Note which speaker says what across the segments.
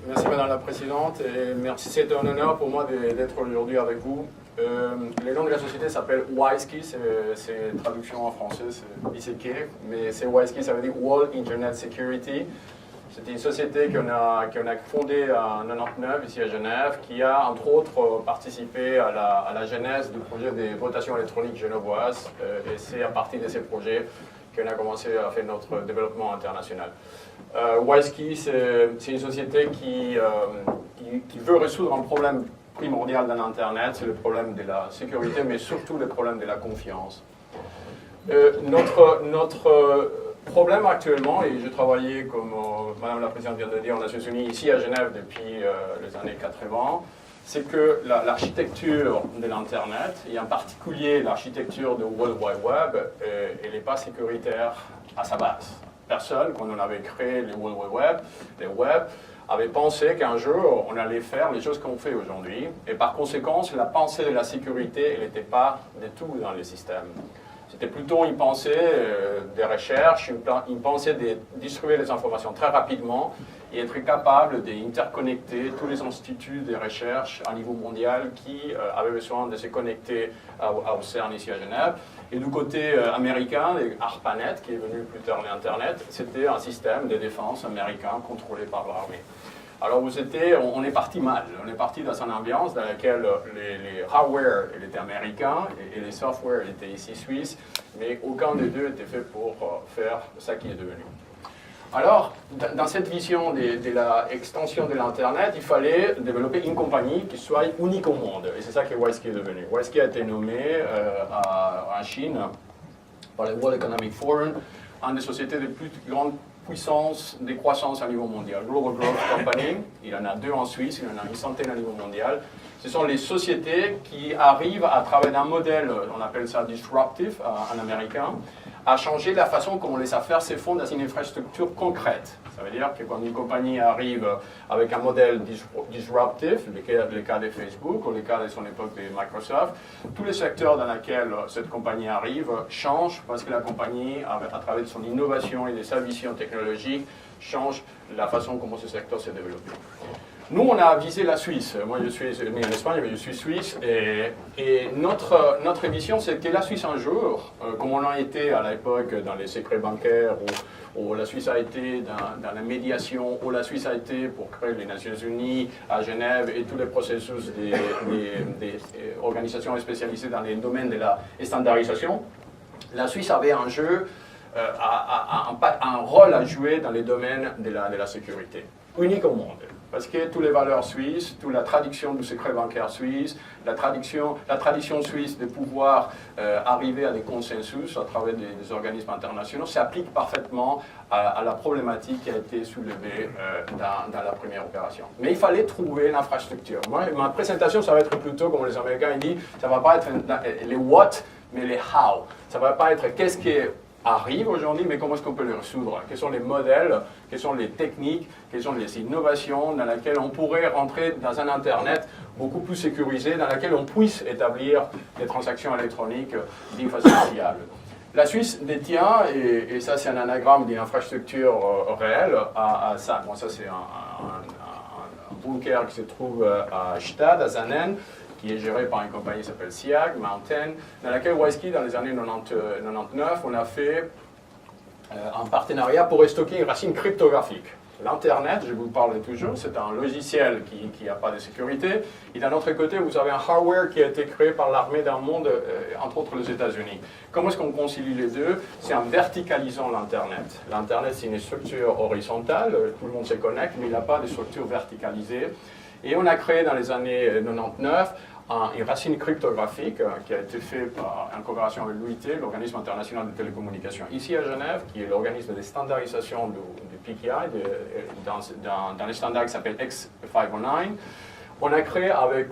Speaker 1: Merci Madame la Présidente et merci, c'est un honneur pour moi d'être aujourd'hui avec vous. Le nom de la société s'appelle WISeKey, c'est traduction en français, c'est ICK, mais c'est WISeKey, ça veut dire World Internet Security. C'était une société qu'on a fondée en 1999 ici à Genève, qui a entre autres participé à la genèse du projet des votations électroniques genevoises, et c'est à partir de ces projets qu'on a commencé à faire notre développement international. WISeKey, c'est une société qui veut résoudre un problème primordial dans l'Internet, c'est le problème de la sécurité, mais surtout le problème de la confiance. Notre problème actuellement, et je travaillais, comme Madame la Présidente vient de dire, aux Nations Unies, ici à Genève depuis les années 80, c'est que l'architecture de l'Internet, et en particulier l'architecture du World Wide Web, elle n'est pas sécuritaire à sa base. Personne, quand on avait créé le World Wide Web, avait pensé qu'un jour, on allait faire les choses qu'on fait aujourd'hui. Et par conséquent, la pensée de la sécurité, elle n'était pas du tout dans le système. C'était plutôt une pensée des recherches, une pensée de distribuer les informations très rapidement et être capable d'interconnecter tous les instituts de recherche à niveau mondial qui avaient besoin de se connecter au CERN ici à Genève. Et du côté américain, ARPANET, qui est venu plus tard l'Internet, c'était un système de défense américain contrôlé par l'armée. Alors on est parti mal, on est parti dans une ambiance dans laquelle les hardware étaient américains et les software étaient ici suisses, mais aucun des deux était fait pour faire ça qui est devenu. Alors, dans cette vision de l'extension de l'Internet, il fallait développer une compagnie qui soit unique au monde, et c'est ça que WISeKey est devenu. WISeKey a été nommé en Chine par le World Economic Forum, une des sociétés de plus grande puissance de croissance à niveau mondial. Global Growth Company, il y en a 2 en Suisse, il y en a une centaine à niveau mondial. Ce sont les sociétés qui arrivent à travers un modèle, on appelle ça disruptive en américain, à changer la façon dont les affaires se font dans une infrastructure concrète. Ça veut dire que quand une compagnie arrive avec un modèle disruptive, le cas de Facebook ou le cas de son époque de Microsoft, tous les secteurs dans lesquels cette compagnie arrive changent parce que la compagnie, à travers son innovation et sa vision technologique, change la façon dont ce secteur s'est développé. Nous, on a visé la Suisse. Moi, je suis né en Espagne, mais je suis suisse. Et notre vision, c'est que la Suisse, un jour, comme on a été à l'époque dans les secrets bancaires, ou la Suisse a été dans la médiation, ou la Suisse a été pour créer les Nations Unies à Genève et tous les processus des organisations spécialisées dans les domaines de la standardisation, la Suisse avait un jeu, un rôle à jouer dans les domaines de la sécurité, unique au monde. Parce que toutes les valeurs suisses, toute la tradition du secret bancaire suisse, la tradition suisse de pouvoir arriver à des consensus à travers des organismes internationaux s'applique parfaitement à la problématique qui a été soulevée dans la première opération. Mais il fallait trouver l'infrastructure. Moi, ma présentation, ça va être plutôt, comme les Américains disent, ça ne va pas être les what, mais les how. Ça ne va pas être qu'est-ce qui arrive aujourd'hui, mais comment est-ce qu'on peut les résoudre? Quels sont les modèles, quelles sont les techniques, quelles sont les innovations dans lesquelles on pourrait rentrer dans un Internet beaucoup plus sécurisé, dans lequel on puisse établir des transactions électroniques d'une façon fiable. La Suisse détient, et ça c'est un anagramme d'une infrastructure réelle, à ça. Bon, ça c'est un bunker qui se trouve à Stade, à Zanen, qui est géré par une compagnie qui s'appelle SIAG, Mountain, dans laquelle WISeKey, dans les années 99, on a fait un partenariat pour stocker une racine cryptographique. L'Internet, je vous parle toujours, c'est un logiciel qui n'a pas de sécurité. Et d'un autre côté, vous avez un hardware qui a été créé par l'armée d'un monde, entre autres les États-Unis. Comment est-ce qu'on concilie les deux? C'est en verticalisant l'Internet. L'Internet, c'est une structure horizontale, tout le monde se connecte, mais il n'a pas de structure verticalisée. Et on a créé dans les années 99 une racine cryptographique qui a été faite en coopération avec l'OIT, l'Organisme international de télécommunications, ici à Genève, qui est l'organisme de standardisation du PKI, dans les standards qui s'appelle X509. On a créé avec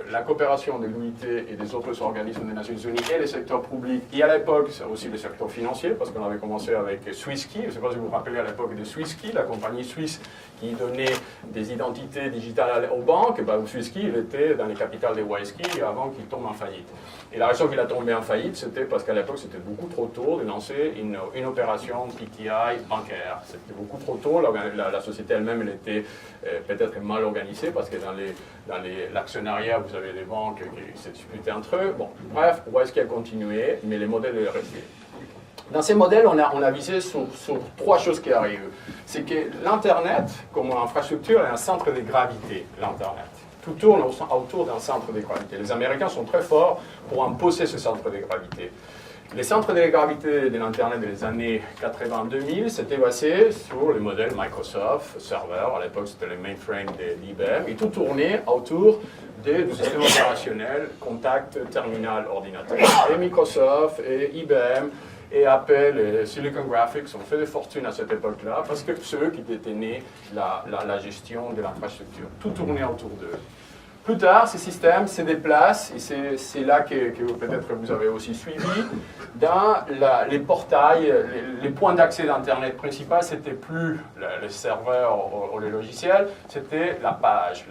Speaker 1: la coopération de l'UIT et des autres organismes des Nations Unies et les secteurs publics, et à l'époque aussi le secteur financier, parce qu'on avait commencé avec Swisskey, je ne sais pas si vous vous rappelez à l'époque de Swisskey, la compagnie suisse qui donnait des identités digitales aux banques. Swisskey, il était dans les capitales des Waiski avant qu'il tombe en faillite. Et la raison qu'il a tombé en faillite, c'était parce qu'à l'époque, c'était beaucoup trop tôt de lancer une opération PTI bancaire. C'était beaucoup trop tôt, la société elle-même, elle était peut-être mal organisée, parce que dans l'actionnariat, vous avez des banques qui se disputaient entre eux. Bon, bref, Waiski a continué, mais les modèles est resté. Dans ces modèles, on a visé sur trois choses qui arrivent. C'est que l'Internet, comme infrastructure, est un centre de gravité, l'Internet. Tout tourne autour d'un centre de gravité. Les Américains sont très forts pour imposer ce centre de gravité. Les centres de gravité de l'Internet des années 80-2000, c'était basé sur le modèle Microsoft Server. À l'époque, c'était le mainframe de l'IBM. Et tout tournait autour du système opérationnel, contact, terminal, ordinateur. Et Microsoft, et IBM, et Apple et Silicon Graphics ont fait des fortunes à cette époque-là parce que c'est eux qui détenaient la gestion de l'infrastructure. Tout tournait autour d'eux. Plus tard, ces systèmes se déplacent, et c'est là que peut-être vous avez aussi suivi, dans les portails, les points d'accès d'Internet principal, c'était plus le serveur ou le logiciel, c'était la page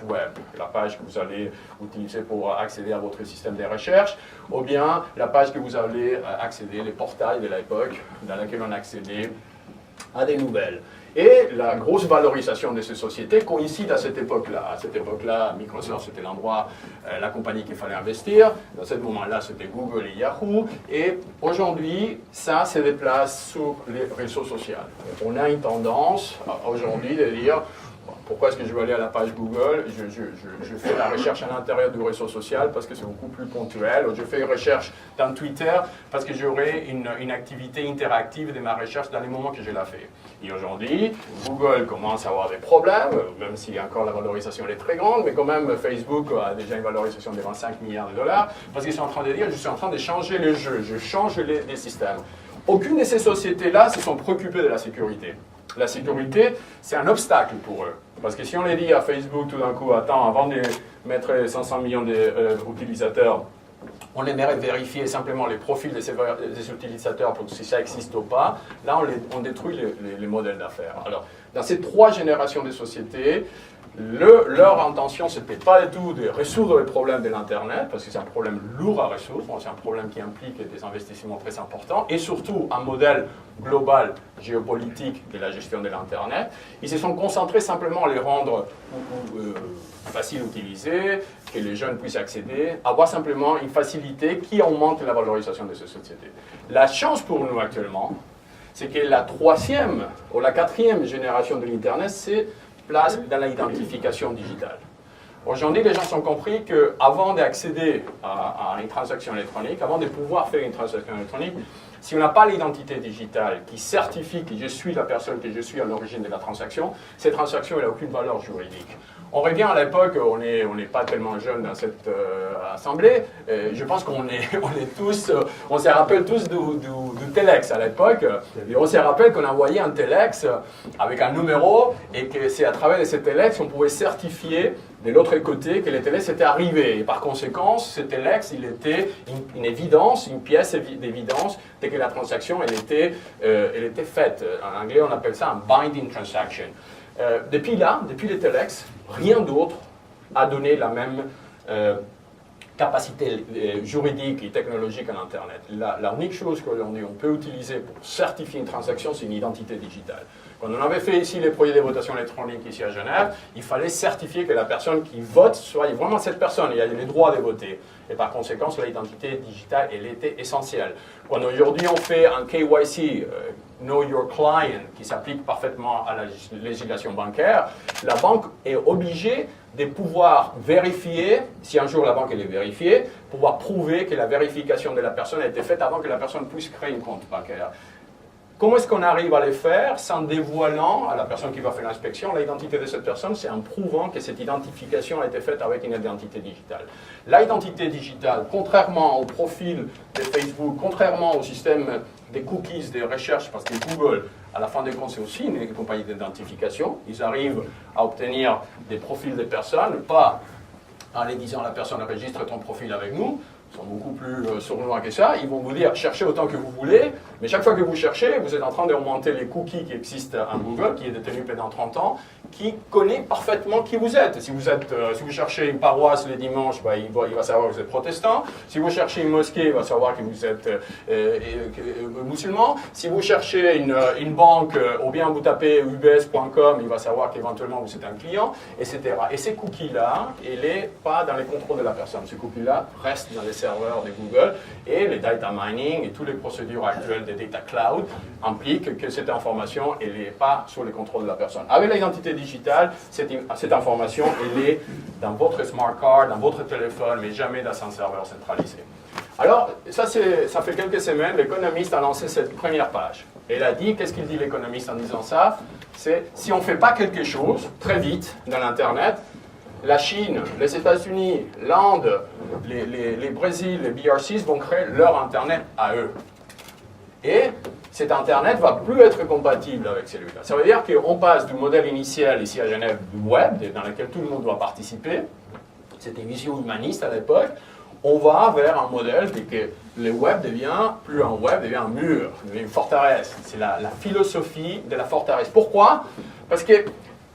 Speaker 1: web, la page que vous allez utiliser pour accéder à votre système de recherche, ou bien la page que vous allez accéder, les portails de l'époque dans laquelle on accédait à des nouvelles. Et la grosse valorisation de ces sociétés coïncide à cette époque-là. À cette époque-là, Microsoft, c'était l'endroit, la compagnie qu'il fallait investir. Dans ce moment-là, c'était Google et Yahoo. Et aujourd'hui, ça se déplace sur les réseaux sociaux. On a une tendance aujourd'hui de dire, pourquoi est-ce que je vais aller à la page Google? Je fais la recherche à l'intérieur du réseau social parce que c'est beaucoup plus ponctuel. Ou je fais une recherche dans Twitter parce que j'aurai une activité interactive de ma recherche dans les moments que je la fais. Et aujourd'hui, Google commence à avoir des problèmes, même si encore la valorisation elle est très grande, mais quand même Facebook a déjà une valorisation de 25 milliards de dollars, parce qu'ils sont en train de dire, je suis en train de changer les jeux, je change les systèmes. Aucune de ces sociétés-là se sont préoccupées de la sécurité. La sécurité, c'est un obstacle pour eux. Parce que si on les dit à Facebook tout d'un coup, attends, avant de mettre 500 millions d'utilisateurs, on aimerait vérifier simplement les profils de ces utilisateurs pour si ça existe ou pas. Là, on détruit les modèles d'affaires. Alors, dans ces trois générations de sociétés, leur intention, ce n'était pas du tout de résoudre le problème de l'Internet, parce que c'est un problème lourd à résoudre, c'est un problème qui implique des investissements très importants, et surtout un modèle global géopolitique de la gestion de l'Internet. Ils se sont concentrés simplement à les rendre faciles à utiliser, que les jeunes puissent accéder, avoir simplement une facilité qui augmente la valorisation de ces sociétés. La chance pour nous actuellement, c'est que la troisième ou la quatrième génération de l'Internet, c'est place dans l'identification digitale. Aujourd'hui, les gens ont compris qu'avant d'accéder à une transaction électronique, avant de pouvoir faire une transaction électronique, si on n'a pas l'identité digitale qui certifie que je suis la personne que je suis à l'origine de la transaction, cette transaction n'a aucune valeur juridique. On revient à l'époque, on n'est pas tellement jeune dans cette assemblée, je pense qu'on on se rappelle tous du Telex à l'époque, et on se rappelle qu'on envoyait un Telex avec un numéro, et que c'est à travers ce Telex qu'on pouvait certifier de l'autre côté que le Telex était arrivé. Et par conséquent, ce Telex, il était une évidence, une pièce d'évidence de que la transaction elle était faite. En anglais, on appelle ça un binding transaction. Depuis les Telex, rien d'autre a donné la même capacité juridique et technologique à l'Internet. La unique chose qu'aujourd'hui on peut utiliser pour certifier une transaction, c'est une identité digitale. Quand on avait fait ici les projets de votation électronique ici à Genève, il fallait certifier que la personne qui vote soit vraiment cette personne, il a les droits de voter. Et par conséquent, l'identité digitale, elle était essentielle. Quand aujourd'hui on fait un KYC, Know Your Client, qui s'applique parfaitement à la législation bancaire, la banque est obligée de pouvoir vérifier, si un jour la banque elle est vérifiée, pouvoir prouver que la vérification de la personne a été faite avant que la personne puisse créer un compte bancaire. Comment est-ce qu'on arrive à les faire sans dévoilant à la personne qui va faire l'inspection l'identité de cette personne? C'est en prouvant que cette identification a été faite avec une identité digitale. L'identité digitale, contrairement au profil de Facebook, contrairement au système des cookies, des recherches, parce que Google, à la fin des comptes, c'est aussi une compagnie d'identification. Ils arrivent à obtenir des profils des personnes, pas en les disant à la personne enregistre ton profil avec nous. Ils sont beaucoup plus sournois que ça. Ils vont vous dire cherchez autant que vous voulez, mais chaque fois que vous cherchez, vous êtes en train de remonter les cookies qui existent en Google, qui est détenu pendant 30 ans, qui connaît parfaitement qui vous êtes. Si vous cherchez une paroisse les dimanches, bah, il va savoir que vous êtes protestant. Si vous cherchez une mosquée, il va savoir que vous êtes musulman. Si vous cherchez une banque, ou bien vous tapez ubs.com, il va savoir qu'éventuellement vous êtes un client, etc. Et ces cookies-là, ils ne sont pas dans les contrôles de la personne. Ces cookies-là restent dans les serveurs de Google, et les data mining et toutes les procédures actuelles des data cloud impliquent que cette information n'est pas sous les contrôles de la personne. Avec l'identité digitale, cette information elle est dans votre smart card, dans votre téléphone, mais jamais dans un serveur centralisé. Alors, ça fait quelques semaines, l'économiste a lancé cette première page. Et il a dit, qu'est-ce qu'il dit l'économiste en disant ça? C'est si on ne fait pas quelque chose très vite dans l'Internet, la Chine, les États-Unis, l'Inde, les Brésil, les BRCs vont créer leur Internet à eux. Et cet Internet ne va plus être compatible avec celui-là. Ça veut dire qu'on passe du modèle initial ici à Genève du web, dans lequel tout le monde doit participer, c'était une vision humaniste à l'époque, on va vers un modèle que le web devient plus un web, devient un mur, devient une forteresse. C'est la philosophie de la forteresse. Pourquoi? Parce que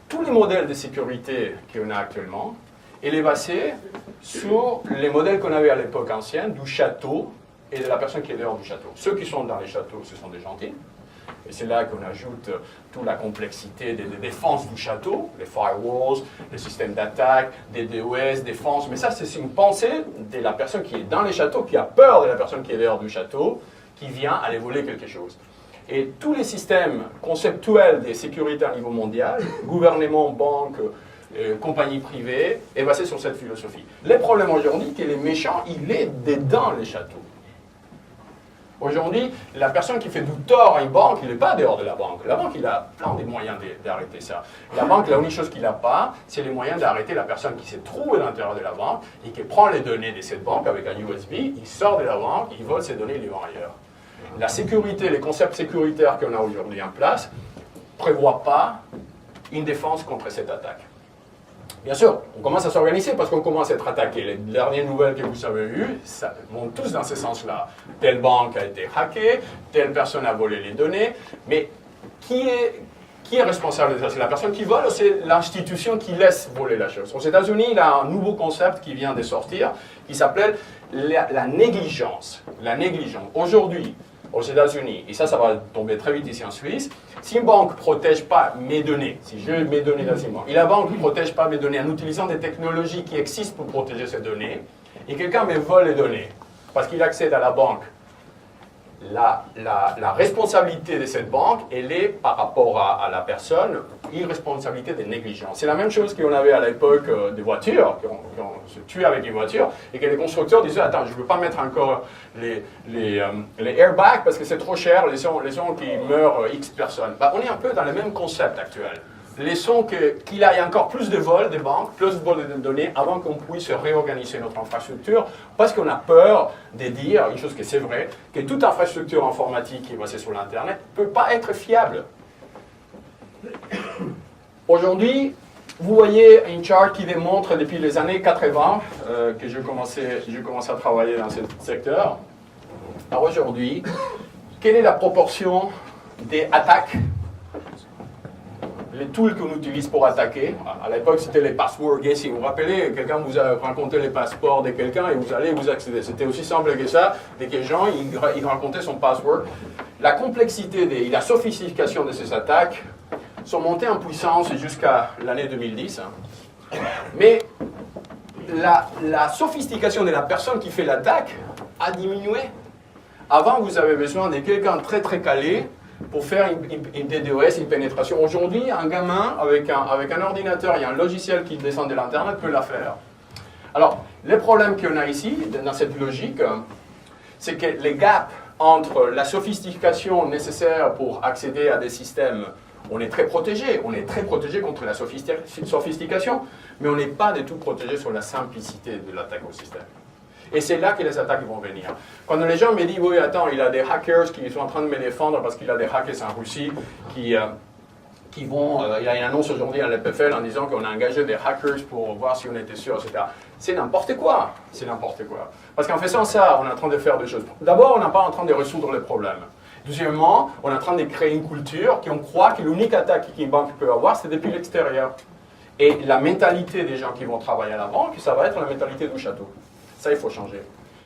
Speaker 1: tous les modèles de sécurité qu'on a actuellement, il est basé sur les modèles qu'on avait à l'époque ancienne, du château et de la personne qui est dehors du château. Ceux qui sont dans les châteaux, ce sont des gentils. Et c'est là qu'on ajoute toute la complexité des défenses du château, les firewalls, les systèmes d'attaque, des DOS, défenses. Mais ça, c'est une pensée de la personne qui est dans les châteaux, qui a peur de la personne qui est dehors du château, qui vient aller voler quelque chose. Et tous les systèmes conceptuels de sécurité à niveau mondial, gouvernement, banque, compagnie privée, est basé sur cette philosophie. Le problème aujourd'hui, c'est que les méchants, il est dedans les châteaux. Aujourd'hui, la personne qui fait du tort à une banque, il n'est pas dehors de la banque. La banque, il a plein de moyens d'arrêter ça. La banque, la unique chose qu'il n'a pas, c'est les moyens d'arrêter la personne qui s'est trouvée à l'intérieur de la banque et qui prend les données de cette banque avec un USB, il sort de la banque, il vole ces données, il les vend ailleurs. La sécurité, les concepts sécuritaires qu'on a aujourd'hui en place, ne prévoient pas une défense contre cette attaque. Bien sûr, on commence à s'organiser parce qu'on commence à être attaqué. Les dernières nouvelles que vous avez eues ça vont tous dans ce sens-là. Telle banque a été hackée, telle personne a volé les données, mais qui est responsable de ça? C'est la personne qui vole ou c'est l'institution qui laisse voler la chose? Aux États-Unis, il y a un nouveau concept qui vient de sortir qui s'appelle la négligence. La négligence. Aujourd'hui, aux États-Unis, et ça va tomber très vite ici en Suisse, si une banque ne protège pas mes données, si je mes données dans une banque, et la banque ne protège pas mes données en utilisant des technologies qui existent pour protéger ces données, et quelqu'un me vole les données parce qu'il accède à la banque, la responsabilité de cette banque, elle est par rapport à la personne, une responsabilité de négligence. C'est la même chose qu'on avait à l'époque des voitures, qu'on se tuait avec une voiture, et que les constructeurs disaient, attends, je ne veux pas mettre encore les airbags parce que c'est trop cher, laissons qu'ils meurent X personnes. Bah, on est un peu dans le même concept actuel. Laissons qu'il y ait encore plus de vols des banques, plus de vols de données, avant qu'on puisse réorganiser notre infrastructure, parce qu'on a peur de dire, une chose que c'est vrai, que toute infrastructure informatique qui est basée sur l'Internet ne peut pas être fiable. Aujourd'hui, vous voyez une chart qui démontre depuis les années 80 que j'ai commencé à travailler dans ce secteur. Alors aujourd'hui, quelle est la proportion des attaques, les tools qu'on utilise pour attaquer? À l'époque, c'était les password guessing. Vous vous rappelez, quelqu'un vous a raconté les passeports de quelqu'un et vous allez vous accéder. C'était aussi simple que ça, dès que les gens ils racontaient son password. La complexité et la sophistication de ces attaques sont montées en puissance jusqu'à l'année 2010. Mais la sophistication de la personne qui fait l'attaque a diminué. Avant, vous avez besoin de quelqu'un très très calé pour faire une DDoS, une pénétration. Aujourd'hui, un gamin avec un ordinateur et un logiciel qui descend de l'Internet peut la faire. Alors, le problème qu'on a ici, dans cette logique, c'est que les gaps entre la sophistication nécessaire pour accéder à des systèmes, on est très protégé contre la sophistication, mais on n'est pas du tout protégé sur la simplicité de l'attaque au système. Et c'est là que les attaques vont venir. Quand les gens me disent, oui, attends, il y a des hackers qui sont en train de me défendre parce qu'il y a des hackers en Russie qui vont, il y a une annonce aujourd'hui à l'EPFL en disant qu'on a engagé des hackers pour voir si on était sûr, etc. C'est n'importe quoi. C'est n'importe quoi. Parce qu'en faisant ça, on est en train de faire des choses. D'abord, on n'est pas en train de résoudre les problèmes. Deuxièmement, on est en train de créer une culture qui on croit que l'unique attaque qu'une banque peut avoir, c'est depuis l'extérieur. Et la mentalité des gens qui vont travailler à la banque, ça va être la mentalité du château. Ça, il faut changer.